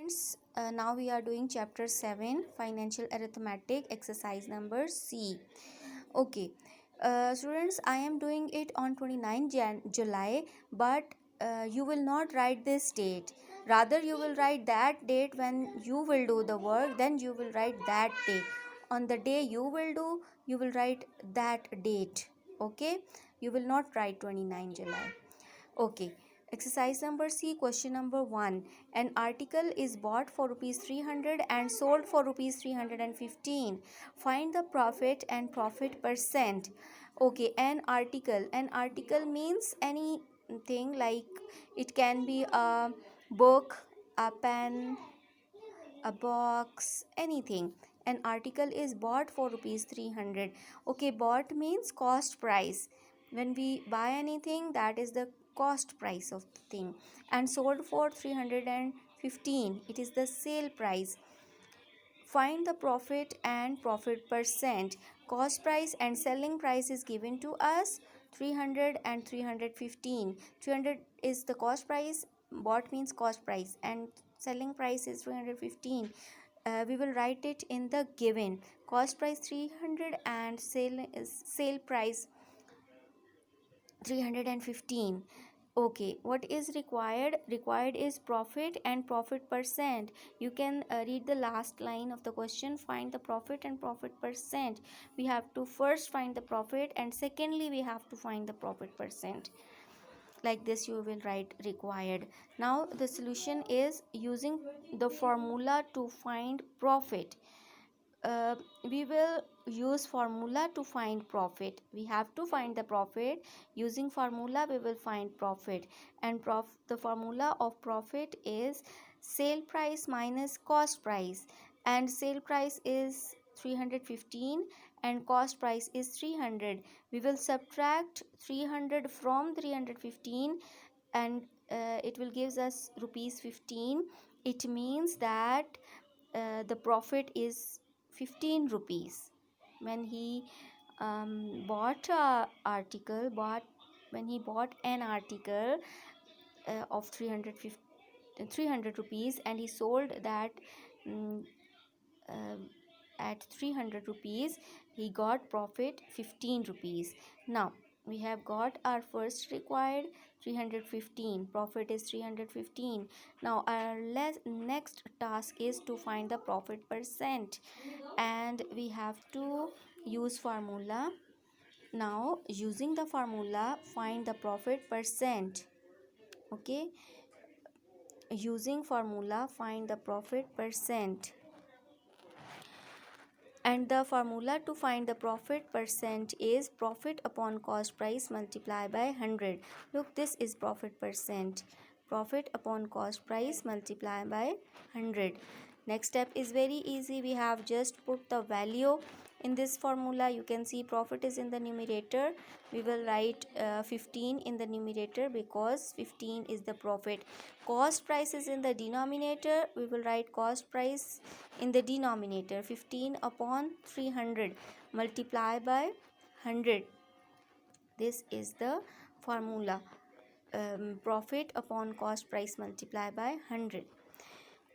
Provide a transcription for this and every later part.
Friends, now we are doing chapter 7 financial arithmetic exercise number C. Okay, students, I am doing it on 29 July, but you will not write this date. Rather, you will write that date when you will do the work, then you will write that day. On the day you will do, you will write that date. Okay, you will not write 29 July. Okay. Exercise number C, question number 1. An article is bought for rupees 300 and sold for rupees 315. Find the profit and profit percent. Okay, an article. An article means anything, like it can be a book, a pen, a box, anything. An article is bought for rupees 300. Okay, bought means cost price. When we buy anything, that is the cost price of the thing. And sold for 315, it is the sale price. Find the profit and profit percent. Cost price and selling price is given to us, 300 and 315. 300 is the cost price, bought means cost price, and selling price is 315. We will write it in the given. Cost price 300 and sale price 315. Okay, what is required? Required is profit and profit percent. You can read the last line of the question. Find the profit and profit percent. We have to first find the profit, and secondly we have to find the profit percent. Like this you will write required. Now the solution is using the formula to find profit. We will use formula to find profit. We have to find the profit. Using formula we will find profit, and the formula of profit is sale price minus cost price, and sale price is 315 and cost price is 300. We will subtract 300 from 315, and it will gives us rupees 15. It means that the profit is 15 rupees. When he bought when he bought an article of 300 rupees, and he sold that um, uh, at 300 rupees, he got profit 15 rupees. Now we have got our first required 315, profit is 315. Now our next task is to find the profit percent, and we have to use formula. Now using the formula, find the profit percent. Okay, using formula, find the profit percent, and the formula to find the profit percent is profit upon cost price multiplied by 100. Look, this is profit percent. Profit upon cost price multiplied by 100. Next step is very easy. We have just put the value in this formula. You can see profit is in the numerator. We will write 15 in the numerator because 15 is the profit. Cost price is in the denominator. We will write cost price in the denominator. 15 upon 300 multiply by 100. This is the formula. Profit upon cost price multiply by 100.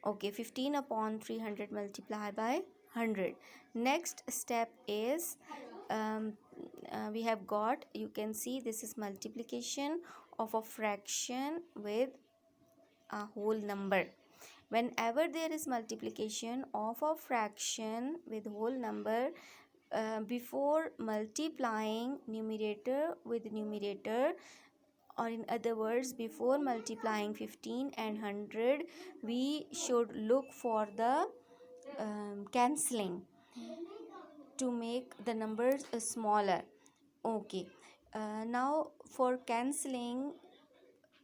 Okay, 15 upon 300 multiply by 100. Next step is we have got, you can see this is multiplication of a fraction with a whole number. Whenever there is multiplication of a fraction with whole number, before multiplying numerator with numerator, or in other words, before multiplying 15 and 100, we should look for the cancelling to make the numbers smaller. Okay, now for cancelling,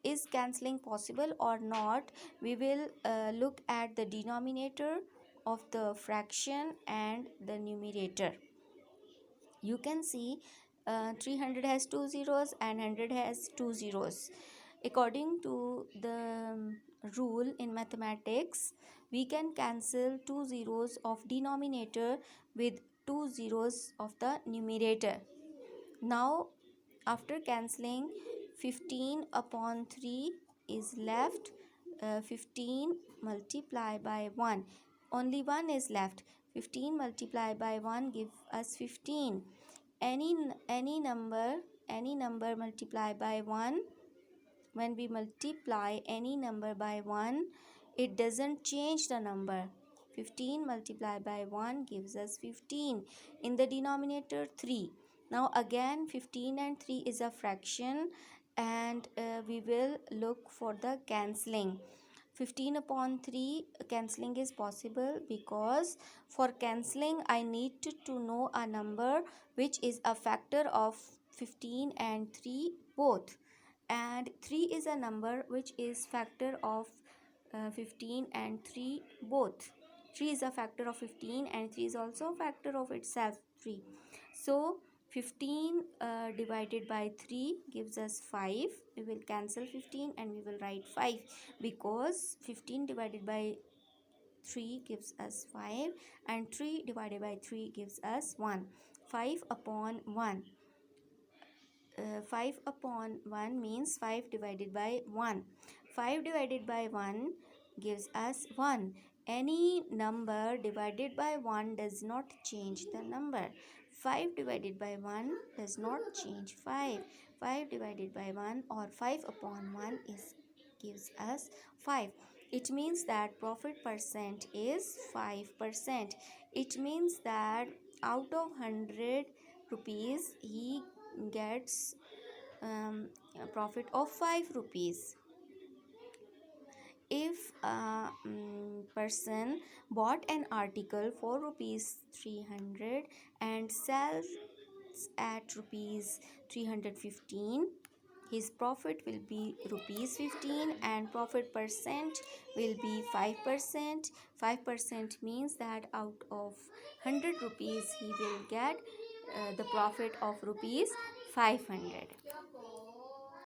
is cancelling possible or not, we will look at the denominator of the fraction and the numerator. You can see 300 has 2 zeros and 100 has 2 zeros. According to the rule in mathematics, we can cancel 2 zeros of denominator with 2 zeros of the numerator. Now after cancelling, 15 upon 3 is left. 15 multiplied by 1. Only 1 is left. 15 multiplied by 1 give us 15. Any number multiplied by 1. When we multiply any number by 1, it doesn't change the number. 15 multiplied by 1 gives us 15. In the denominator 3. Now again 15 and 3 is a fraction, and we will look for the cancelling. 15 upon 3 cancelling is possible, because for cancelling I need to know a number which is a factor of 15 and 3 both, and 3 is a number which is factor of 15 and 3 both. 3 is a factor of 15 and 3 is also a factor of itself 3. So 15 divided by 3 gives us 5. We will cancel 15 and we will write 5, because 15 divided by 3 gives us 5 and 3 divided by 3 gives us 1. 5 upon 1. 5 upon 1 means 5 divided by 1. 5 divided by 1 gives us 1. Any number divided by 1 does not change the number. 5 divided by 1 does not change 5. 5 divided by 1 or 5 upon 1 gives us 5. It means that profit percent is 5%. It means that out of 100 rupees he gets a profit of 5 rupees. If a person bought an article for rupees 300 and sells at rupees 315, his profit will be rupees 15 and profit percent will be 5%. 5% means that out of 100 rupees he will get the profit of rupees 500.